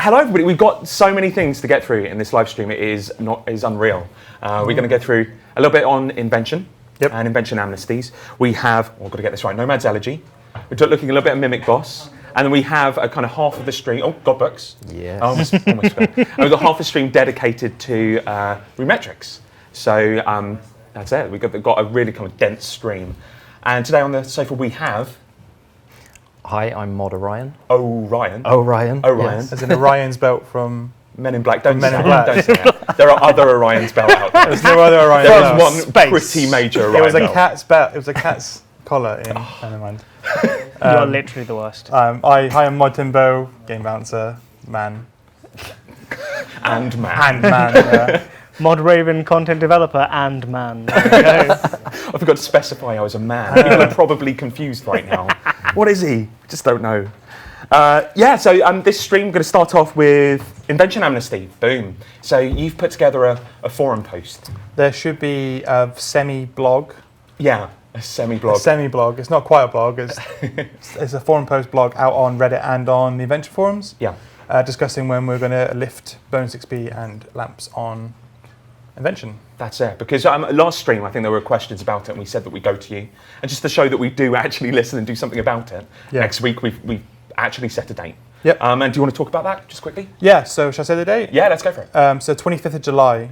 Hello everybody, we've got so many things to get through in this live stream, it is unreal. We're going to go through a little bit on invention and invention amnesties. We have, I've got to get this right, Nomad's Elegy. We're looking a little bit at Mimic Boss. And then we have a kind of half of the stream, Godbooks. Yes. Almost forgot. And we've got half the stream dedicated to Remetrics. So that's it, we've got a really kind of dense stream. And today on the sofa we have... Hi, I'm Mod Orion. Orion. Orion. Orion. Yes. As in Orion's belt from Men in Black. Don't Men say in that. Black. Don't say that. There are other Orion's belt out there. There's no other Orion There belt. was one pretty major Orion It was a belt. cat's belt. It was a cat's collar in Never mind. You're literally the worst. Hi, I'm Mod Timbo, game bouncer, man. And man. And man, yeah. Mod Raven, content developer, and man. There we go. I forgot to specify I was a man. People are probably confused right now. What is he? Just don't know. So this stream, we're going to start off with Invention Amnesty. Boom. So you've put together a forum post. There should be a semi-blog. Yeah, a semi-blog. A semi-blog. It's not quite a blog. It's a forum post blog out on Reddit and on the Invention forums. Yeah. Discussing when we're going to lift bonus XP and lamps on Invention. That's it. Because last stream, I think there were questions about it, and we said that we go to you. And just to show that we do actually listen and do something about it, next week we've actually set a date. Yep. And do you want to talk about that just quickly? Yeah, so shall I say the date? Yeah, let's go for it. So 25th of July,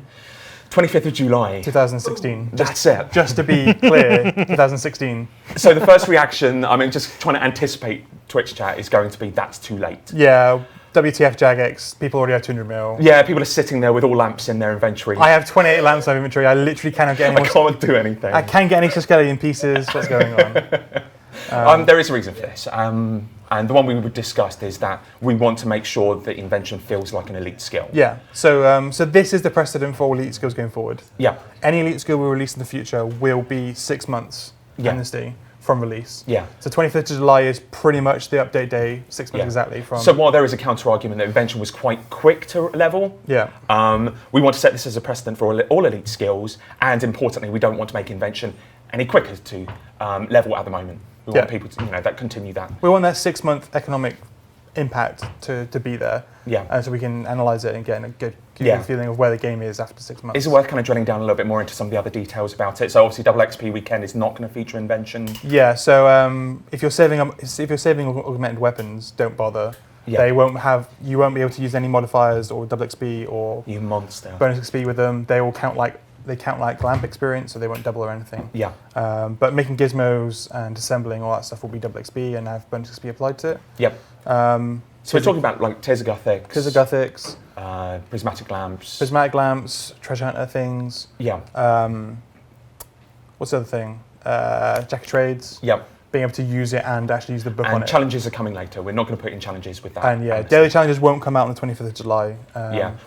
25th of July. 2016. That's it. Just to be clear, 2016. So the first reaction, just trying to anticipate Twitch chat, is going to be, that's too late. Yeah, WTF Jagex, people already have 200 mil. Yeah, people are sitting there with all lamps in their inventory. I have 28 lamps of inventory. I literally cannot get any I more. can't do anything. I can't get any skeleton pieces. What's going on? There is a reason for this. And the one we discussed is that we want to make sure that invention feels like an elite skill. Yeah, so this is the precedent for all elite skills going forward. Yeah. Any elite skill we release in the future will be 6 months amnesty from release. Yeah. So 25th of July is pretty much the update day, 6 months exactly from. So while there is a counter argument that invention was quite quick to level, we want to set this as a precedent for all elite skills, and importantly, we don't want to make invention any quicker to level at the moment. We want people to, that continue that. We want that 6 month economic impact to be there. Yeah. So we can analyse it and get a feeling of where the game is after 6 months. Is it worth kind of drilling down a little bit more into some of the other details about it? So obviously Double XP Weekend is not going to feature invention. Yeah, so if you're saving augmented weapons, don't bother. Yeah. You won't be able to use any modifiers or double XP or you monster bonus XP with them. They all count like lamp experience, so they won't double or anything. Yeah. But making gizmos and assembling all that stuff will be double XP and have bonus XP applied to it. Yep. So we're talking about like Tears of Guthics. Prismatic lamps. Treasure hunter things. Yeah. What's the other thing? Jack of Trades. Yep. Being able to use it and actually use the book on it. And challenges are coming later. We're not going to put in challenges with that. And daily challenges won't come out on the 25th of July.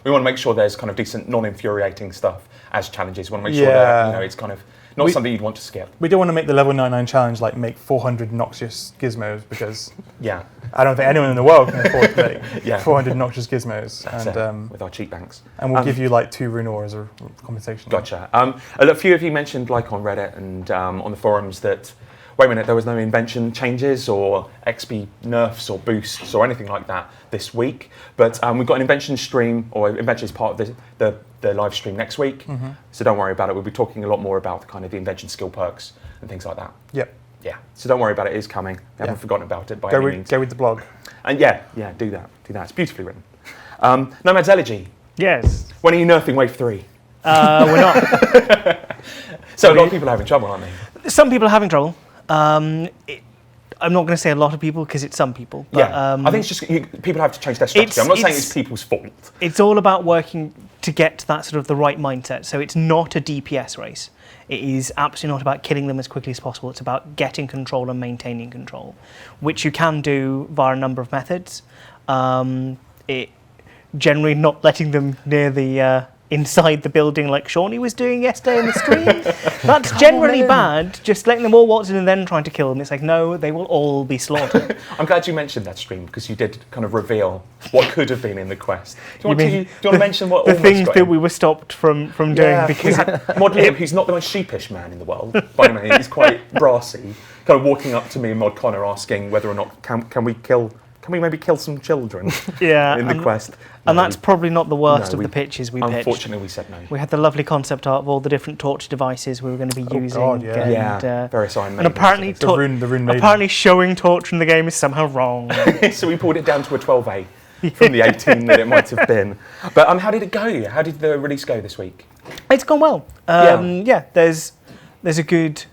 We want to make sure there's kind of decent, non-infuriating stuff as challenges. We want to make sure that it's kind of not something you'd want to skip. We don't want to make the level 99 challenge like make 400 noxious gizmos because I don't think anyone in the world can afford to make 400 noxious gizmos. And with our cheat banks. And we'll give you like 2 Runor as a compensation. Gotcha. A few of you mentioned like on Reddit and on the forums that, wait a minute, there was no invention changes or XP nerfs or boosts or anything like that this week. But we've got an invention stream, or invention is part of the live stream next week. Mm-hmm. So don't worry about it. We'll be talking a lot more about kind of the invention skill perks and things like that. Yep. Yeah. So don't worry about it. It is coming. We haven't forgotten about it by any means. Go read the blog. And do that. It's beautifully written. Nomad's Elegy. Yes. When are you nerfing Wave 3? We're not. So a lot of people are having trouble, aren't they? Some people are having trouble. I'm not going to say a lot of people because it's some people. But, I think it's just people have to change their strategy. I'm not saying it's people's fault. It's all about working to get to that sort of the right mindset. So it's not a DPS race. It is absolutely not about killing them as quickly as possible. It's about getting control and maintaining control, which you can do via a number of methods. Generally not letting them near the inside the building like Shawnee was doing yesterday in the stream. That's generally bad. Just letting them all waltz in and then trying to kill them. It's like, no, they will all be slaughtered. I'm glad you mentioned that stream because you did kind of reveal what could have been in the quest. Do you want to mention what the things that we were stopped from doing? Because Mod Liam, who's not the most sheepish man in the world, by the he's quite brassy, kind of walking up to me and Mod Connor asking whether or not can we kill can we maybe kill some children Yeah, in the quest? and No, that's probably not the worst no, of the pitches we pitched. unfortunately, we said no. We had the lovely concept art of all the different torture devices we were going to be using. God, yeah. And, Various Iron and Maidens. apparently, The rune maiden. apparently showing torture in the game is somehow wrong. So we pulled it down to a 12A from the 18 that it might have been. But how did it go? How did the release go this week? It's gone well. Yeah. There's a good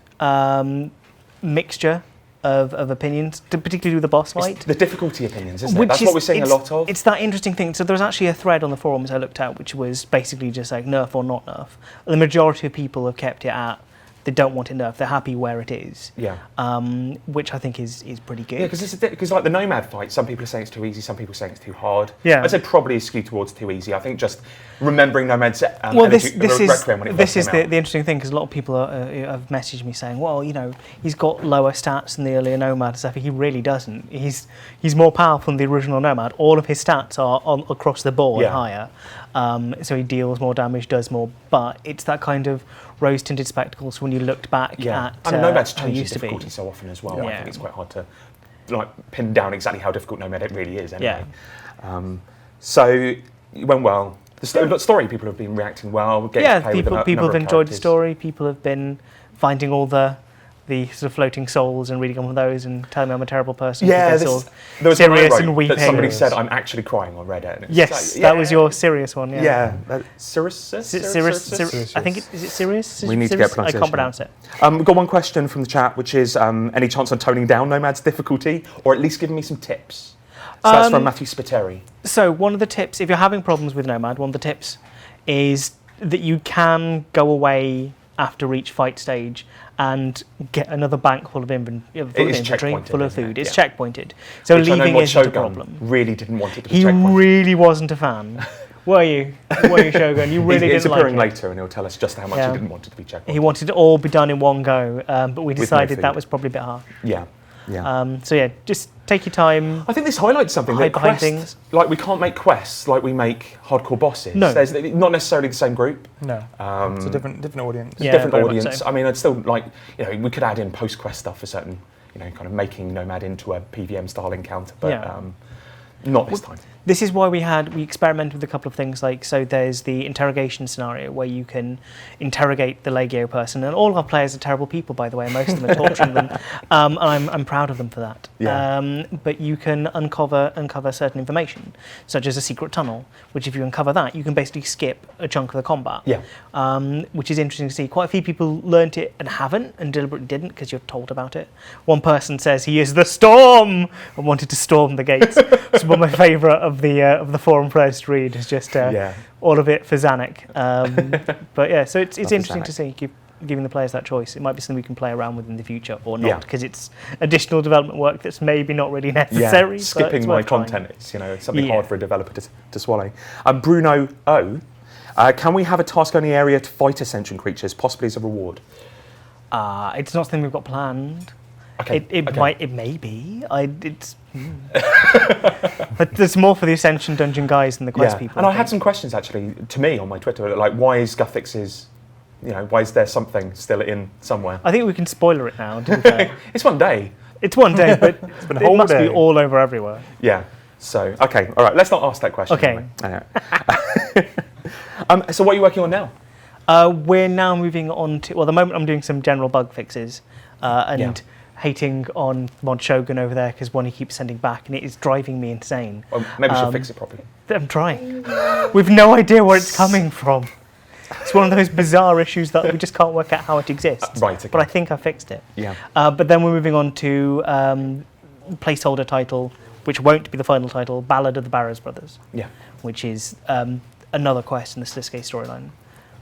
mixture of opinions, particularly with the boss fight. It's the difficulty opinions, isn't it? That's what we're seeing a lot of. It's that interesting thing. So there was actually a thread on the forums I looked at, which was basically just like nerf or not nerf. The majority of people have kept it at, they don't want it nerfed, they're happy where it is. Yeah. Which I think is pretty good. Yeah, because like the Nomad fight, some people are saying it's too easy, some people are saying it's too hard. Yeah. I'd say probably skewed towards too easy. I think just remembering Nomad's well, this is Requiem when it this first is came out. the interesting thing, because a lot of people have messaged me saying, well, you know, he's got lower stats than the earlier Nomad and stuff. He really doesn't. He's more powerful than the original Nomad. All of his stats are across the board higher. So he deals more damage, does more, but it's that kind of rose-tinted spectacles when you looked back at I mean, Nomad's how it changing used to be. difficulty so often as well. I Yeah. think it's quite hard to like pin down exactly how difficult Nomad it really is anyway. So it went well. The story, people have been reacting well. Getting to play with a people have number of enjoyed the characters. story. People have been finding all the sort of floating souls and reading on those and telling me I'm a terrible person. Yeah, because they're sort of there was one I serious wrote and weeping. that somebody said I'm actually crying on Reddit. And it's Yes, like, that was your serious one. Yeah. Yeah, Sirius. I think is it Sirius? We need to Sirius? get I pronunciation. can't pronounce it. We've got one question from the chat, which is any chance on toning down Nomad's difficulty, or at least giving me some tips? So that's from Matthew Spiteri. So one of the tips, if you're having problems with Nomad, one of the tips is that you can go away after each fight stage and get another bank full of inventory, checkpointed, full of isn't it? food. It's Yeah. checkpointed. So Which I know leaving Mod isn't a Shogun problem. really didn't want it to be He checkpointed. really wasn't a fan. Were you? Were you, Shogun? You really He's didn't like appearing it. later, and he'll tell us just how much Yeah. he didn't want it to be checkpointed. He wanted it all be done in one go, but we no decided that food. was probably a bit hard. Yeah, yeah. So yeah, just take your time. I think this highlights something. Hide That behind quests, things. like we can't make quests like we make hardcore bosses. No. There's not necessarily the same group. No, it's a different audience. Yeah, Different very much audience. so. I mean, I'd still like, we could add in post-quest stuff for certain, kind of making Nomad into a PVM style encounter, but Yeah. not this time. This is why we experimented with a couple of things, like, so there's the interrogation scenario where you can interrogate the Legio person, and all our players are terrible people, by the way, most of them are torturing them, and I'm proud of them for that. Yeah. But you can uncover certain information, such as a secret tunnel, which if you uncover that, you can basically skip a chunk of the combat. Yeah. Which is interesting to see. Quite a few people learnt it and haven't, and deliberately didn't, because you're told about it. One person says he is the storm and wanted to storm the gates. It's one of my favourite of the forum threads to read. Is just all of it for Zanuck. But yeah, so it's interesting to see. Keep giving the players that choice. It might be something we can play around with in the future, or not, because it's additional development work that's maybe not really necessary. Yeah, skipping my content is something hard for a developer to swallow. Bruno O, can we have a task-only area to fight Ascension creatures, possibly as a reward? It's not something we've got planned. Okay. It may be. But there's more for the Ascension Dungeon guys than the Quest people. And I had some questions actually to me on my Twitter, like why is Guthix's, why is there something still in somewhere? I think we can spoiler it now. To be fair. It's one day. It's one day, but been a it whole must day. be all over everywhere. Yeah. So okay, all right. Let's not ask that question. Okay. Anyway. So what are you working on now? We're now moving on to. Well, at the moment I'm doing some general bug fixes, and hating on Mod Shogun over there because one he keeps sending back, and it is driving me insane. Well, maybe we should fix it properly. I'm trying. We've no idea where it's coming from. It's one of those bizarre issues that we just can't work out how it exists. Right. Okay. But I think I fixed it. Yeah. But then we're moving on to placeholder title, which won't be the final title, Ballad of the Barrows Brothers. Yeah. Which is another quest in the Sliske storyline.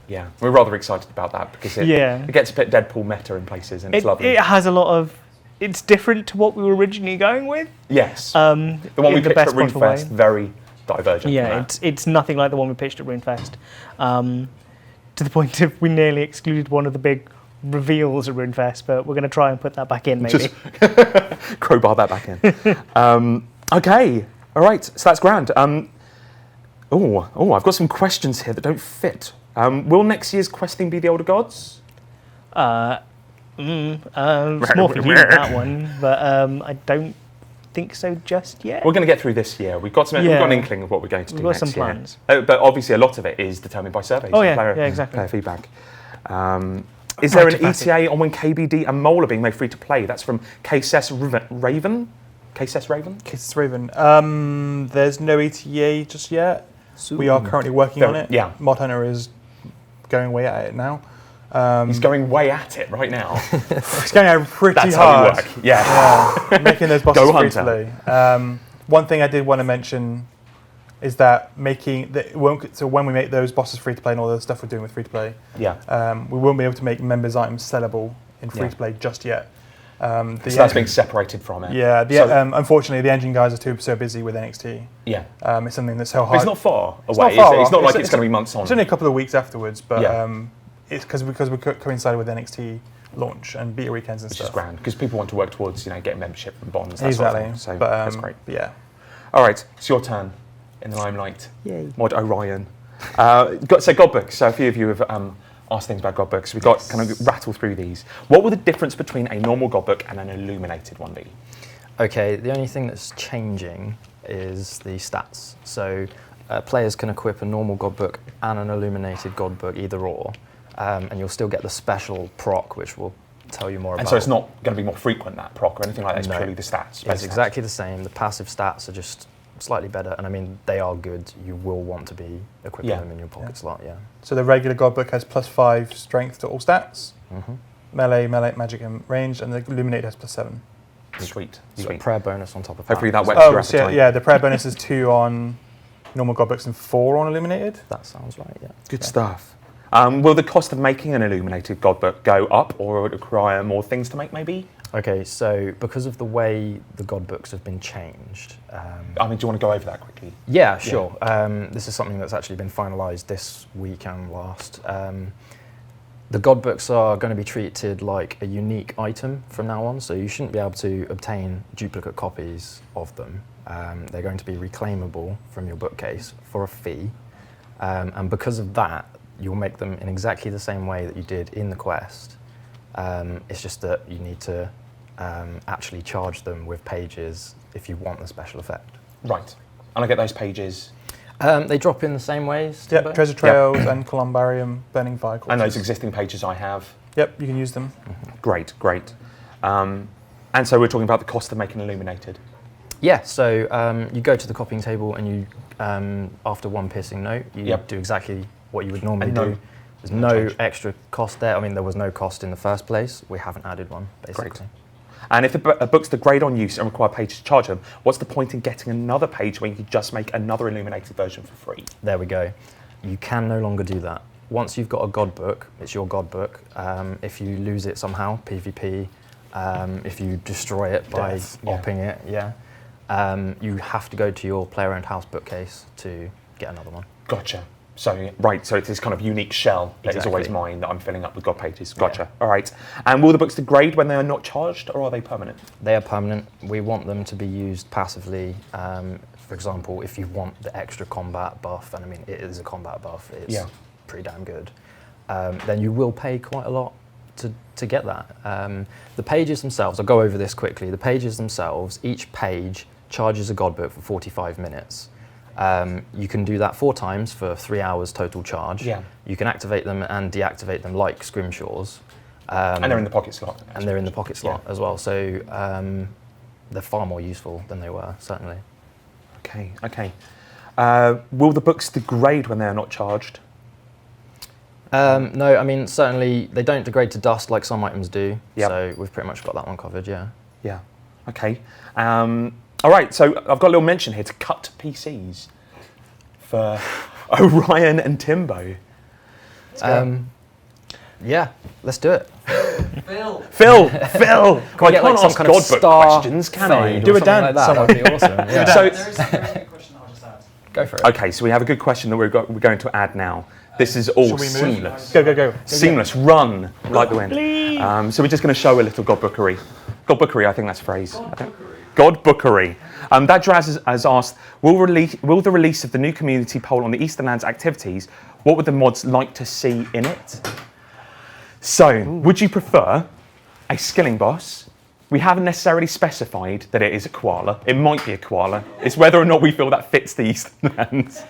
Yeah. We're rather excited about that because it gets a bit Deadpool meta in places, and it's lovely. It has a lot of. It's different to what we were originally going with. Yes. The one we in the picked best at possible way. RuneFest, very divergent. Yeah, from that. it's nothing like the one we pitched at RuneFest. To the point of we nearly excluded one of the big reveals at RuneFest, but we're going to try and put that back in, maybe. Just crowbar that back in. Okay, all right, so that's grand. I've got some questions here that don't fit. Will next year's questing be the Elder Gods? It's more for you, that one, but I don't think so just yet. We're going to get through this year. We've got an inkling of what we're going to do We've got next some year. plans. But obviously, a lot of it is determined by surveys. Oh, and yeah. player, Yeah, exactly. player feedback. Is there an Automatic. ETA on when KBD and Mole are being made free to play? That's from KSS Raven. KSS Raven? Cases Raven. There's no ETA just yet. We are currently working on it. Yeah. Mod Hunter is going away at it now. He's going way at it right now. It's going out pretty That's hard. how you work. Yeah. Making those bosses Go free to Hunter. play. One thing I did want to mention is that so when we make those bosses free to play and all the stuff we're doing with free to play, Yeah. we won't be able to make members items sellable in free to play just yet. So that's being separated from it. Yeah, So- unfortunately, the engine guys are so busy with NXT. Yeah. It's something that's so But hard. it's not far It's away. not far It's not off. like it's going to be months on. It's only a couple of weeks afterwards, but Yeah. it's because we coincided with NXT launch and beta weekends and Which stuff. is grand because people want to work towards getting membership and bonds. That Exactly. Sort of thing. So but, that's great. Yeah. All right, it's your turn in the limelight. Yay. Mod Orion. God books. So a few of you have asked things about God books. We've got kind of rattle through these. What will the difference between a normal God book and an illuminated one be? Okay, the only thing that's changing is the stats. So players can equip a normal God book and an illuminated God book, either or, and you'll still get the special proc, which we'll tell you more about. And so it's not going to be more frequent, that proc or anything like that. It's No. purely the stats. It's basic stats. exactly the same. The passive stats are just slightly better, and I mean, they are good. You will want to be equipping Yeah. them in your pocket slot, yeah. So the regular God book has +5 strength to all stats, Mm-hmm. melee, magic, and range, and the illuminated has +7. Sweet. So a Sweet. prayer bonus on top of Hopefully that as whets well. your Oh, so appetite. yeah, the prayer bonus is 2 on normal God books and 4 on illuminated. That sounds right, yeah. Good stuff. Will the cost of making an illuminated God book go up, or will it require more things to make, maybe? Okay, so because of the way the God books have been changed, I mean, do you want to go over that quickly? yeah, sure. This is something that's actually been finalised this week and last. The God books are going to be treated like a unique item from now on, so you shouldn't be able to obtain duplicate copies of them. They're going to be reclaimable from your bookcase for a fee, and because of that, you'll make them in exactly the same way that you did in the quest. It's just that you need to actually charge them with pages if you want the special effect. Right. And I get those pages They drop in the same ways. Yep, Timbo? treasure trails and columbarium, burning fire and those corpses. existing pages I have. Yep, you can use them. Great, great. And so we're talking about the cost of making illuminated. Yeah, so you go to the copying table and you, after one piercing note, you Yep. do exactly what you would normally And no- do. There's no change. extra cost there. I mean, there was no cost in the first place. We haven't added one, basically. Great. And if the books degrade on use and require pages to charge them, what's the point in getting another page when you could just make another illuminated version for free? There we go. You can no longer do that. Once you've got a God book, it's your God book. If you lose it somehow, PvP, if you destroy it by Death, yeah. opping it, you have to go to your player-owned house bookcase to get another one. Gotcha. So, right, so it's this kind of unique shell that is always Exactly. mine that I'm filling up with God pages. Gotcha. All right. And will the books degrade when they are not charged, or are they permanent? They are permanent. We want them to be used passively. For example, if you want the extra combat buff, and I mean, it is a combat buff, it's Yeah. pretty damn good, then you will pay quite a lot to get that. The pages themselves, I'll go over this quickly. The pages themselves, each page charges a God book for 45 minutes. You can do that 4 times for 3 hours total charge. Yeah. You can activate them and deactivate them like Scrimshaws. And they're in the pocket slot. And they're in the pocket slot as well. So they're far more useful than they were, certainly. Okay, okay. Will the books degrade when they are not charged? No, I mean, certainly they don't degrade to dust like some items do. Yep. So we've pretty much got that one covered, yeah. Yeah. Okay. All right, so I've got a little mention here to cut PCs for Orion and Timbo. Yeah, let's do it. Phil! I get, can't some ask kind of God book star questions, can I? fade Do or a something dance, like that. That would be awesome. Yeah. So, There is a very good question I'll just add. Go for it. okay, so we have a good question that we're going to add now. This is all Shall we move? seamless. Go. Seamless, run like the wind. So we're just going to show a little God bookery. God bookery, I think that's a phrase. God bookery. That Draz has asked, will the release of the new community poll on the Eastern Lands activities, what would the mods like to see in it? So, would you prefer a skilling boss, a We haven't necessarily specified that it is a koala. It might be a koala. It's whether or not we feel that fits the Eastern Lands.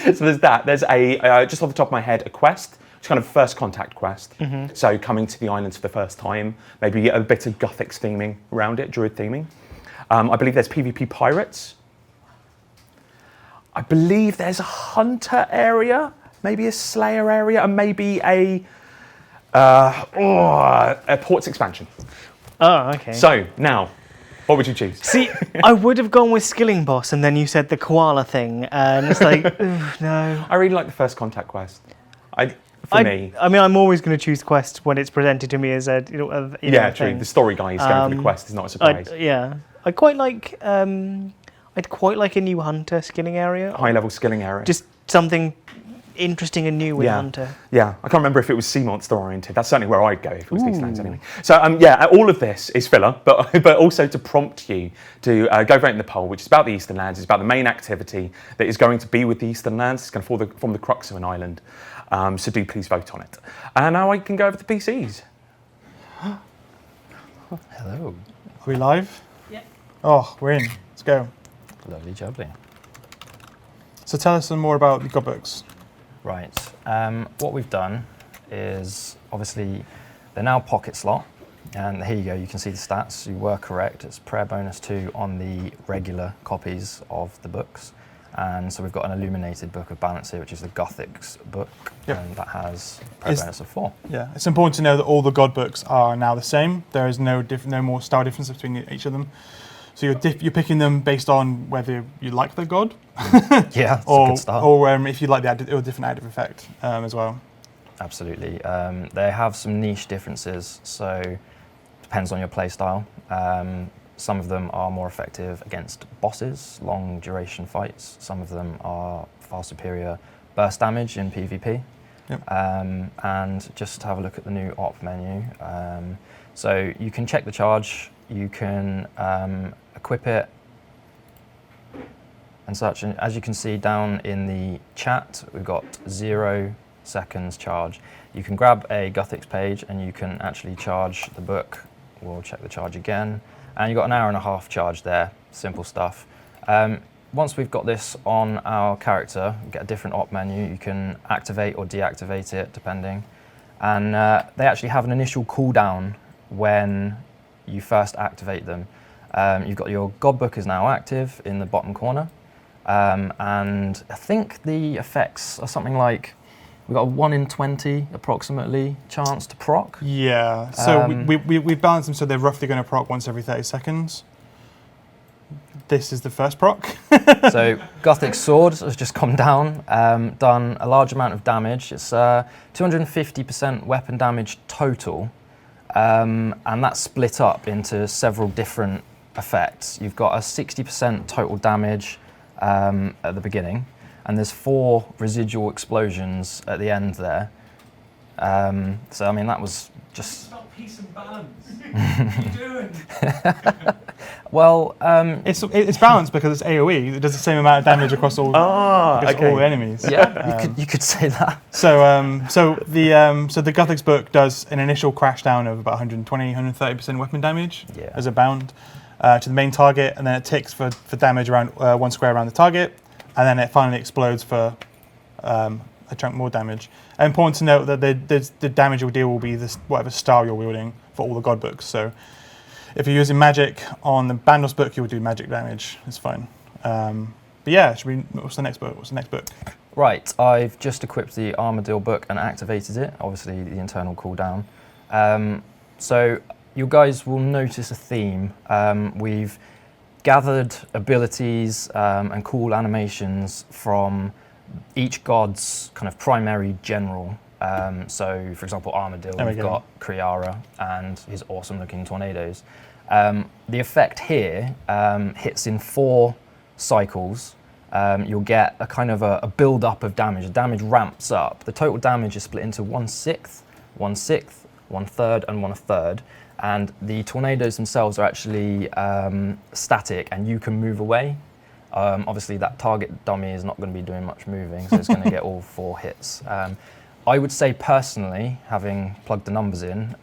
So there's that. There's a, just off the top of my head, a quest. It's kind of a first contact quest. So coming to the islands for the first time, maybe a bit of Gothic theming around it, Druid theming. I believe there's PvP pirates. I believe there's a hunter area, maybe a slayer area, and maybe a ports expansion. Oh, okay. So now, what would you choose? See, I would have gone with Skilling Boss, and then you said the koala thing, and it's like, ugh, no. I really like the first contact quest. For me. I mean, I'm always going to choose quest when it's presented to me as a, Yeah, true. thing. The story guy is going for the quest is not a surprise. I quite like. I'd quite like a new hunter skilling area. High level skilling area. Just something interesting and new with hunter. Yeah, I can't remember if it was sea monster oriented. That's certainly where I'd go if it was these lands anyway. So all of this is filler, but also to prompt you to go vote in the poll, which is about the Eastern Lands. It's about the main activity that is going to be with the Eastern Lands. It's going to form the crux of an island. So do please vote on it. And now I can go over to PCs. Hello. Are we live? Yeah. Oh, we're in. Let's go. Lovely jubbly. So tell us some more about the godbooks. Right. What we've done is, obviously, they're now pocket slot. And here you go, you can see the stats. You were correct. It's prayer bonus 2 on the regular copies of the books. And so we've got an illuminated book of balance here, which is the Gothic's book, and that has prayer bonus of 4. Yeah, it's important to know that all the god books are now the same. There is no more style difference between each of them. So you're picking them based on whether you like the god, Yeah, that's a good start. or if you like the or different additive effect as well. Absolutely. They have some niche differences, so depends on your play style. Some of them are more effective against bosses, long duration fights. Some of them are far superior burst damage in PvP. Yep. And just to have a look at the new op menu. So you can check the charge, you can equip it and such. And as you can see down in the chat, we've got 0 seconds charge. You can grab a Gothic's page and you can actually charge the book. We'll check the charge again. And you've got an hour and a half charge there, simple stuff. Once we've got this on our character, we get a different op menu. You can activate or deactivate it, depending. And they actually have an initial cooldown when you first activate them. You've got your God book is now active in the bottom corner. And I think the effects are something like, we've got a 1 in 20 approximately chance to proc. Yeah, so we balance them so they're roughly going to proc once every 30 seconds. This is the first proc. So Gothic Sword has just come down, done a large amount of damage. It's 250% weapon damage total, and that's split up into several different effects. You've got a 60% total damage at the beginning, and there's 4 residual explosions at the end there. So I mean, that was just... It's about peace and balance. What are you doing? Well, it's balanced because it's AoE. It does the same amount of damage across all all enemies. yeah, you could say that. So the Gothic's book does an initial crash down of about 120-130% weapon damage as a bound to the main target, and then it ticks for damage around 1 square around the target, and then it finally explodes for a chunk more damage. And important to note that the damage you'll deal will be whatever style you're wielding for all the god books. So if you're using magic on the Bandos book, you'll do magic damage. It's fine. But yeah, what's the next book? Right, I've just equipped the Armadillo book and activated it, obviously the internal cooldown. So you guys will notice a theme. We've gathered abilities and cool animations from each god's kind of primary general. So, for example, Armadillo, we've got Kriara and his awesome looking tornadoes. The effect here hits in 4 cycles. You'll get a kind of a build up of damage. The damage ramps up. The total damage is split into 1/6, 1/6, 1/3, and 1/3. And the tornadoes themselves are actually static, and you can move away. Obviously, that target dummy is not going to be doing much moving, so it's going to get all 4 hits. I would say personally, having plugged the numbers in,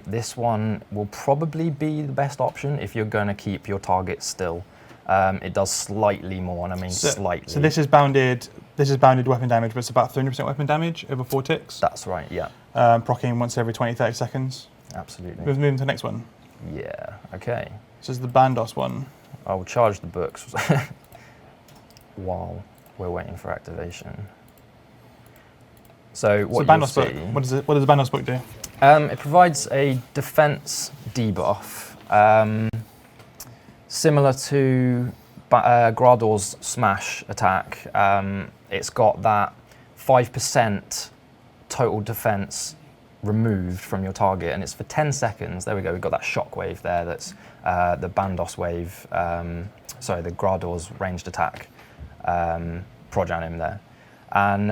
this one will probably be the best option if you're going to keep your target still. It does slightly more, and I mean slightly. So this is bounded weapon damage, but it's about 300% weapon damage over 4 ticks. That's right, yeah. Proccing once every 20-30 seconds. Absolutely. We'll move to the next one. Yeah, okay. This is the Bandos one. I will charge the books while we're waiting for activation. So what you'll Bandos book, see, what does the Bandos book do? it provides a defense debuff, similar to Grador's smash attack. It's got that 5% total defense removed from your target, and it's for 10 seconds. There we go, we've got that shock wave there. That's the Bandos wave, the Grador's ranged attack, proj him there. And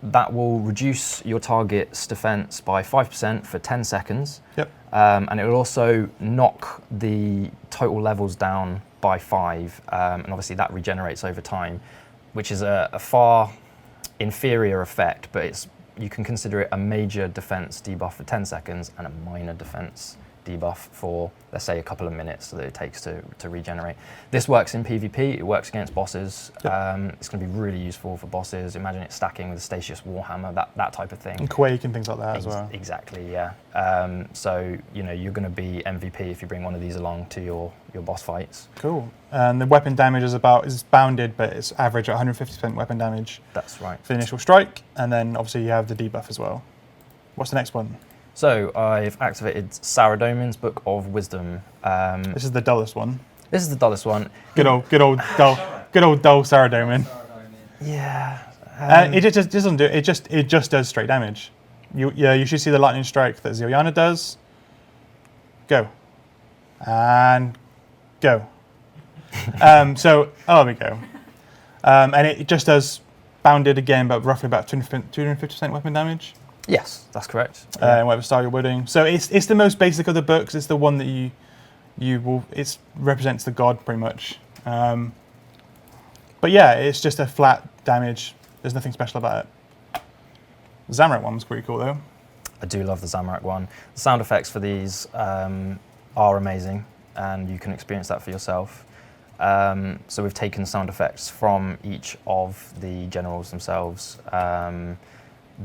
that will reduce your target's defense by 5% for 10 seconds. Yep. And it will also knock the total levels down by 5, and obviously that regenerates over time, which is a far inferior effect, but you can consider it a major defense debuff for 10 seconds and a minor defense debuff for, let's say, a couple of minutes that it takes to regenerate. This works in PvP, it works against bosses. Yep. It's going to be really useful for bosses. Imagine it stacking with a Statius Warhammer, that type of thing. And Quake and things like that as well. Exactly, yeah. So, you're going to be MVP if you bring one of these along to your boss fights. Cool. And the weapon damage is bounded, but it's average at 150% weapon damage. That's right. For the initial strike, and then obviously you have the debuff as well. What's the next one? So I've activated Saradomin's Book of Wisdom. This is the dullest one. This is the dullest one. Good old dull Saradomin. Yeah. It just doesn't do it. It just does straight damage. You should see the lightning strike that Zilyana does. Go. And go. There we go. And it just does bounded again, but roughly about 250% weapon damage. Yes, that's correct. Whatever style you're wielding. So it's the most basic of the books. It's the one that it represents the god pretty much. But yeah, it's just a flat damage. There's nothing special about it. The Zamorak one was pretty cool though. I do love the Zamorak one. The sound effects for these are amazing, and you can experience that for yourself. So we've taken sound effects from each of the generals themselves.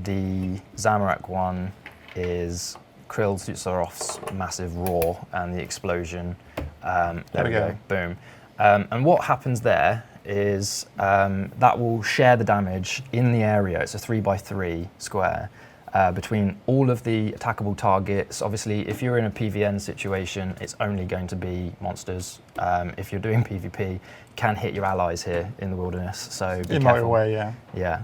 The Zamorak one is Krill Tutsarov's massive roar and the explosion. There we go. Boom. And what happens there is that will share the damage in the area. It's a 3x3 square between all of the attackable targets. Obviously, if you're in a PvN situation, it's only going to be monsters. If you're doing PvP, you can hit your allies here in the wilderness. So be careful. In way, yeah. Yeah.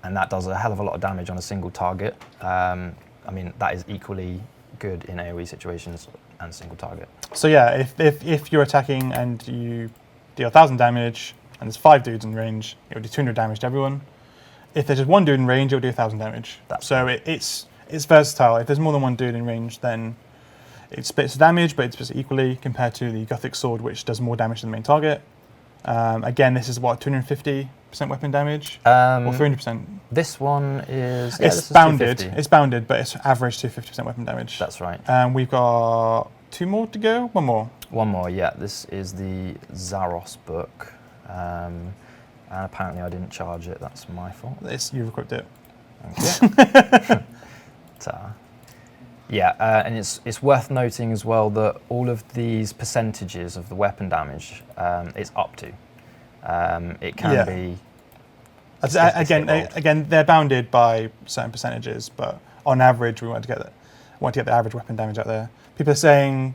And that does a hell of a lot of damage on a single target. I mean, that is equally good in AoE situations and single target. So yeah, if you're attacking and you deal 1,000 damage and there's 5 dudes in range, it will do 200 damage to everyone. If there's just 1 dude in range, it will do 1,000 damage. So it's versatile. If there's more than 1 dude in range, then it splits damage, but it's split equally compared to the Gothic Sword, which does more damage than the main target. Again, this is what, 250% weapon damage? Or 300%? This one is... Yeah, it's bounded. It's bounded, but it's average 250% weapon damage. That's right. And we've got 2 more to go? 1 more? 1 more, yeah. This is the Zaros book. And apparently I didn't charge it. That's my fault. You've equipped it. Okay. Yeah, and it's worth noting as well that all of these percentages of the weapon damage it's up to. It can be... Again, they're bounded by certain percentages, but on average, we want to get the average weapon damage out there. People are saying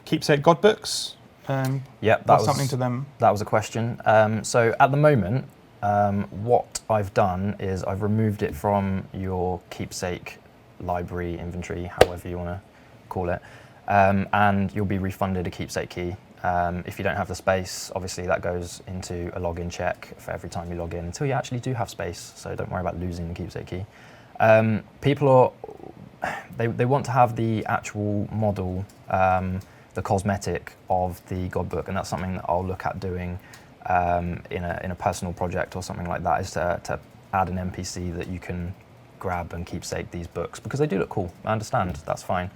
keepsake god books. Yep, that's something to them. That was a question. So at the moment, what I've done is I've removed it from your keepsake library, inventory, however you want to call it, and you'll be refunded a keepsake key. If you don't have the space, obviously that goes into a login check for every time you log in until you actually do have space, so don't worry about losing the keepsake key. People they want to have the actual model, the cosmetic of the god book, and that's something that I'll look at doing in a personal project or something like that, is to add an NPC that you can grab and keepsake these books, because they do look cool. I understand, that's fine.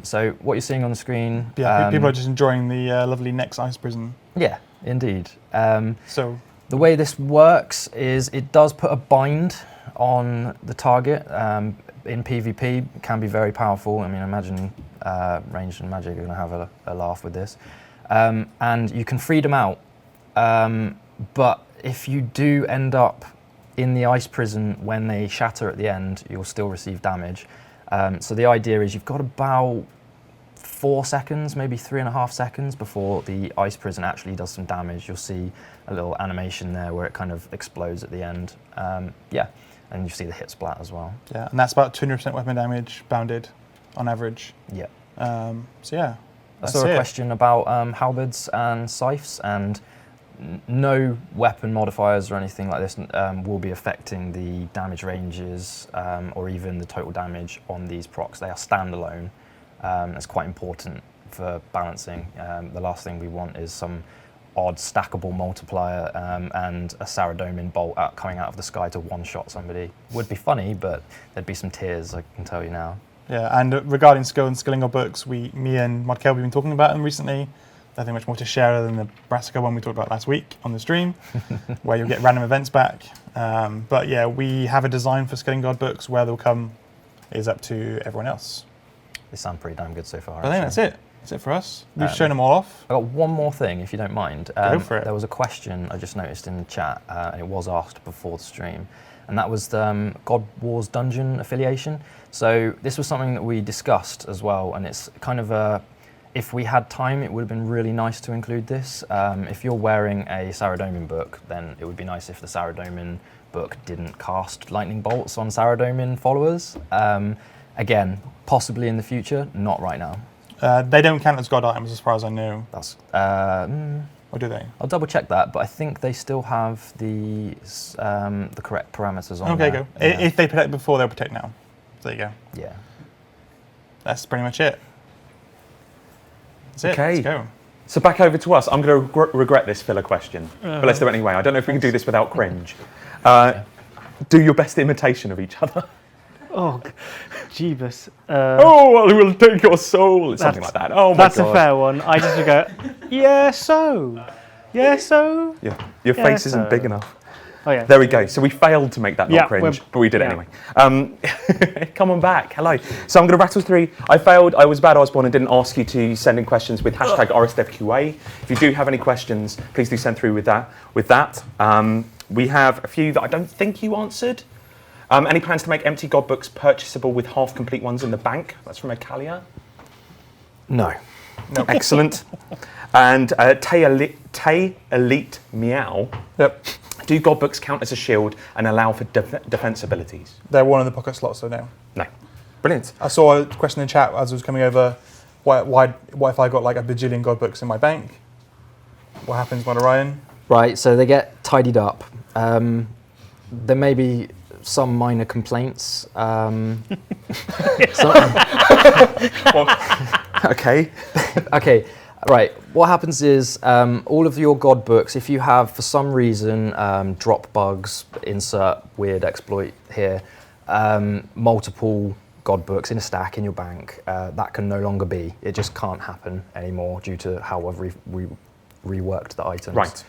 So what you're seeing on the screen... Yeah, people are just enjoying the lovely Nex Ice Prison. Yeah, indeed. So the way this works is it does put a bind on the target. In PvP, it can be very powerful. I mean, imagine Ranged and Magic are going to have a laugh with this. And you can free them out. But if you do end up in the ice prison when they shatter at the end, you'll still receive damage. So the idea is you've got about 4 seconds, maybe 3.5 seconds before the ice prison actually does some damage. You'll see a little animation there where it kind of explodes at the end. Yeah, and you see the hit splat as well. Yeah, and that's about 200% weapon damage bounded on average. Yeah. So yeah, I saw a question about halberds and scythes, and no weapon modifiers or anything like this will be affecting the damage ranges or even the total damage on these procs. They are standalone. That's quite important for balancing. The last thing we want is some odd stackable multiplier and a Saradomin bolt coming out of the sky to one-shot somebody. Would be funny, but there'd be some tears, I can tell you now. Yeah, and regarding skill and skilling our books, me and Modkel, we've been talking about them recently. Nothing much more to share than the Brassica one we talked about last week on the stream, where you'll get random events back. But yeah, we have a design for Skilling God books. Where they'll come is up to everyone else. They sound pretty damn good so far. I think that's it. That's it for us. We've shown them all off. I've got one more thing, if you don't mind. Go for it. There was a question I just noticed in the chat, and it was asked before the stream, and that was the God Wars Dungeon affiliation. So this was something that we discussed as well, and it's kind of a... If we had time, it would have been really nice to include this. If you're wearing a Saradomin book, then it would be nice if the Saradomin book didn't cast lightning bolts on Saradomin followers. Again, possibly in the future, not right now. They don't count as God items as far as I know. That's Or do they? I'll double check that, but I think they still have the correct parameters on there. Okay, go. Yeah. If they protect before, they'll protect now. There you go. Yeah. That's pretty much it. That's it. Okay. Let's go. So back over to us. I'm going to regret this filler question, but let's do it anyway. I don't know if we can do this without cringe. Do your best imitation of each other. Oh, Jeebus. Oh, I will take your soul. Something like that. Oh my That's God. a fair one. I just would go, yeah, so. Yeah, so. Yeah, your Yeah, face isn't big so. enough. Oh, yeah. There we go. So we failed to make that not Yeah, cringe, but we did it yeah. anyway. Come on back. Hello. So I'm going to rattle through. I failed. I was bad Osborne and didn't ask you to send in questions with hashtag RSDevQA. If you do have any questions, please do send through with that. We have a few that I don't think you answered. Any plans to make empty God books purchasable with half-complete ones in the bank? That's from Akalia. No. No. Excellent. And Tay Elite Meow. Yep. Do God books count as a shield and allow for defense abilities? They're one of the pocket slots, so no. No. Brilliant. I saw a question in chat as I was coming over. Why if I got like a bajillion God books in my bank? What happens, Mod Orion? Right, so they get tidied up. There may be some minor complaints. Okay. Okay, right. What happens is all of your God books, if you have, for some reason, drop bugs, insert weird exploit here, multiple God books in a stack in your bank, that can no longer be. It just can't happen anymore due to how I've reworked the items. Right.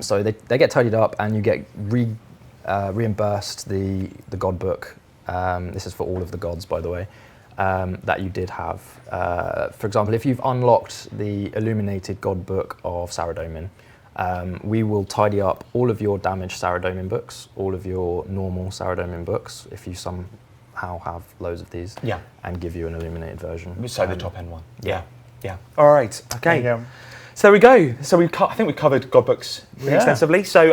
So they get tidied up and you get reimbursed the God book. This is for all of the gods, by the way. That you did have. For example, if you've unlocked the illuminated God book of Saradomin, we will tidy up all of your damaged Saradomin books, all of your normal Saradomin books, if you somehow have loads of these, Yeah. and give you an illuminated version. So the top end one. Yeah. Yeah. All right. Okay. There you go. So there we go. So I think we've covered God books really extensively. So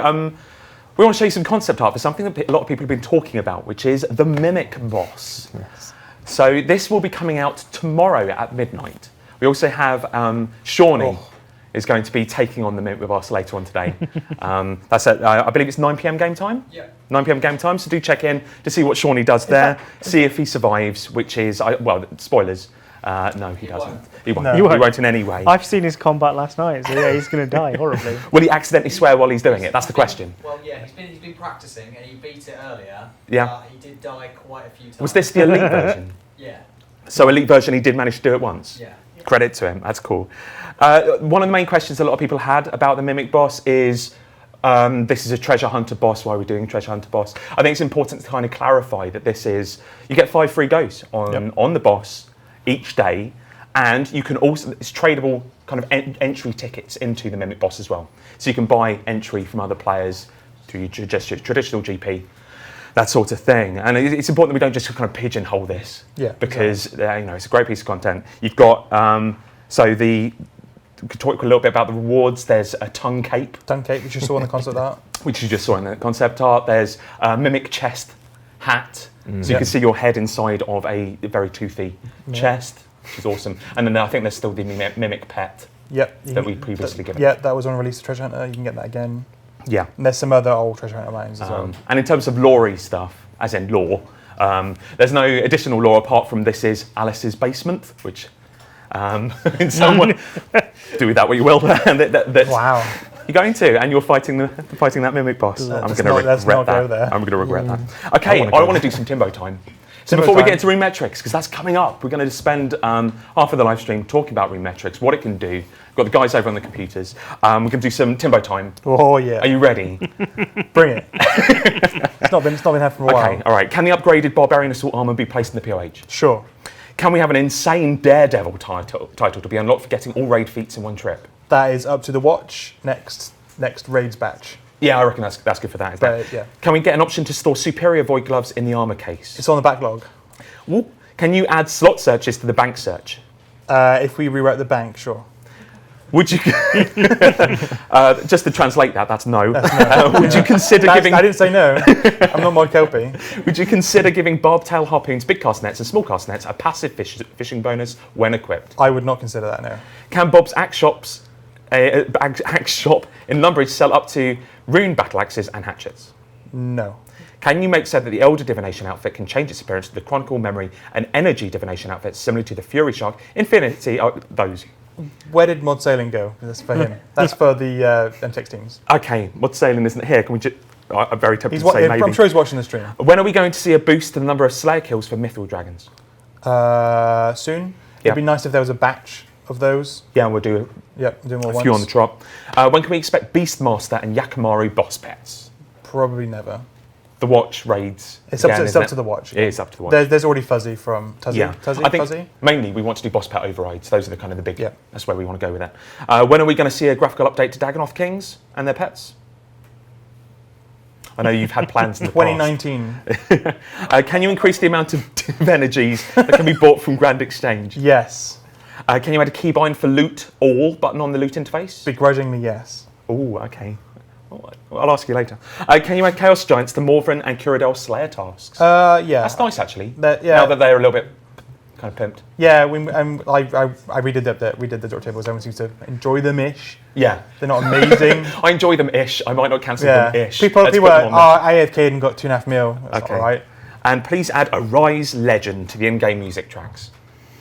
we want to show you some concept art for something that a lot of people have been talking about, which is the Mimic Boss. Yes. So this will be coming out tomorrow at midnight. We also have Shawnee is going to be taking on the Mimic with us later on today. That's at, I believe it's 9 p.m. game time? Yeah. 9 p.m. game time, so do check in to see what Shawnee does there, see if he survives, which is, well, spoilers, No, he doesn't. He won't. No. He won't in any way. I've seen his combat last night, so yeah, he's going to die horribly. Will he accidentally swear while he's doing it? That's the question. Well, yeah, he's been practicing and he beat it earlier. Yeah. But he did die quite a few times. Was this the elite version? Yeah. So elite version, he did manage to do it once. Yeah. Credit to him. That's cool. One of the main questions a lot of people had about the Mimic boss is, this is a treasure hunter boss. Why are we doing treasure hunter boss? I think it's important to kind of clarify that this is, you get 5 free goes on the boss each day, and you can also, it's tradable kind of entry tickets into the Mimic boss as well. So you can buy entry from other players through just your traditional GP, that sort of thing. And it's important that we don't just kind of pigeonhole this, because it's a great piece of content. You've got we could talk a little bit about the rewards. There's a tongue cape. Tongue cape, which you saw in the concept art. Which you just saw in the concept art. There's a Mimic chest hat. So you can see your head inside of a very toothy chest, which is awesome. And then I think there's still the Mimic pet that we previously given. Yeah, that was on release of Treasure Hunter. You can get that again. Yeah. And there's some other old Treasure Hunter lines as well. And in terms of lore stuff, as in lore, there's no additional lore apart from this is Alice's basement, which in some way, do with that what you will. Wow. You're going to, and you're fighting that Mimic boss. I'm going to regret that. I'm going to regret that. Okay, I want to do some Timbo time. So before we get into Rune Metrics, because that's coming up, we're going to spend half of the live stream talking about Rune Metrics, what it can do. We've got the guys over on the computers. We're going to do some Timbo time. Oh yeah. Are you ready? Bring it. It's not been happening for a while. Okay, all right. Can the upgraded Barbarian Assault Armour be placed in the POH? Sure. Can we have an insane Daredevil title to be unlocked for getting all raid feats in one trip? That is up to the watch next raids batch. Yeah, I reckon that's good for that. Is that? Yeah. Can we get an option to store superior void gloves in the armor case? It's on the backlog. Ooh. Can you add slot searches to the bank search? If we rewrite the bank, sure. Would you, just to translate that's no. Would you consider giving... I didn't say no. I'm not Mod Kelpie. Would you consider giving barbtail harpoons, big cast nets and small cast nets a passive fishing bonus when equipped? I would not consider that, no. Can Bob's axe shop in Lumbridge sell up to rune battle axes and hatchets? No. Can you make so that the Elder Divination outfit can change its appearance to the Chronicle, Memory and Energy Divination outfits similar to the Fury Shark, Infinity, those? Where did Mod Sailing go? That's for him. That's for the M6 teams. Okay, Mod Sailing isn't here. Can we just... I'm very tempted to say maybe. I'm sure he's watching the stream. When are we going to see a boost to the number of Slayer kills for Mithril Dragons? Soon. It'd be nice if there was a batch of those. Yeah, we'll do a few on the trot. When can we expect Beastmaster and Yakamaru boss pets? Probably never. The watch raids. It's up to the watch. It is up to the watch. There's already Fuzzy from Tuzzy. Yeah, Tuzzy? I think Fuzzy? mainly we want to do boss pet overrides. Those are the kind of the big. Yeah. That's where we want to go with it. When are we going to see a graphical update to Dagannoth Kings and their pets? I know you've had plans in the 2019. Past. Can you increase the amount of energies that can be bought from Grand Exchange? Yes. Can you add a keybind for loot all button on the loot interface? Begrudgingly, yes. Oh, okay. I'll ask you later. Can you add Chaos Giants to Morvran and Cyrodiil Slayer tasks? Yeah. That's nice, actually. Yeah. Now that they're a little bit kind of pimped. Yeah, I redid the Door Tables. Everyone seems to enjoy them-ish. Yeah. They're not amazing. I enjoy them-ish. I might not cancel them-ish. People are, I AFK'd and got 2.5 mil. That's all right. And please add a Rise Legend to the in-game music tracks.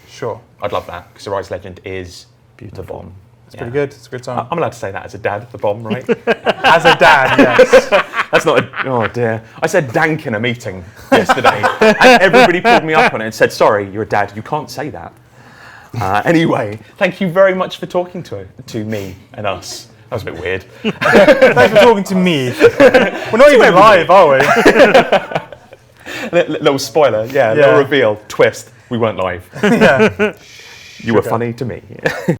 Sure. I'd love that, because the Rise Legend is the bomb. It's pretty good. It's a good song. I'm allowed to say that as a dad, the bomb, right? As a dad, yes. That's not oh dear. I said dank in a meeting yesterday, and everybody pulled me up on it and said, sorry, you're a dad, you can't say that. Anyway, thank you very much for talking to me and us. That was a bit weird. Thanks for talking to me. We're not even live, are we? Little spoiler, little reveal, twist, we weren't live. Yeah. You were funny to me.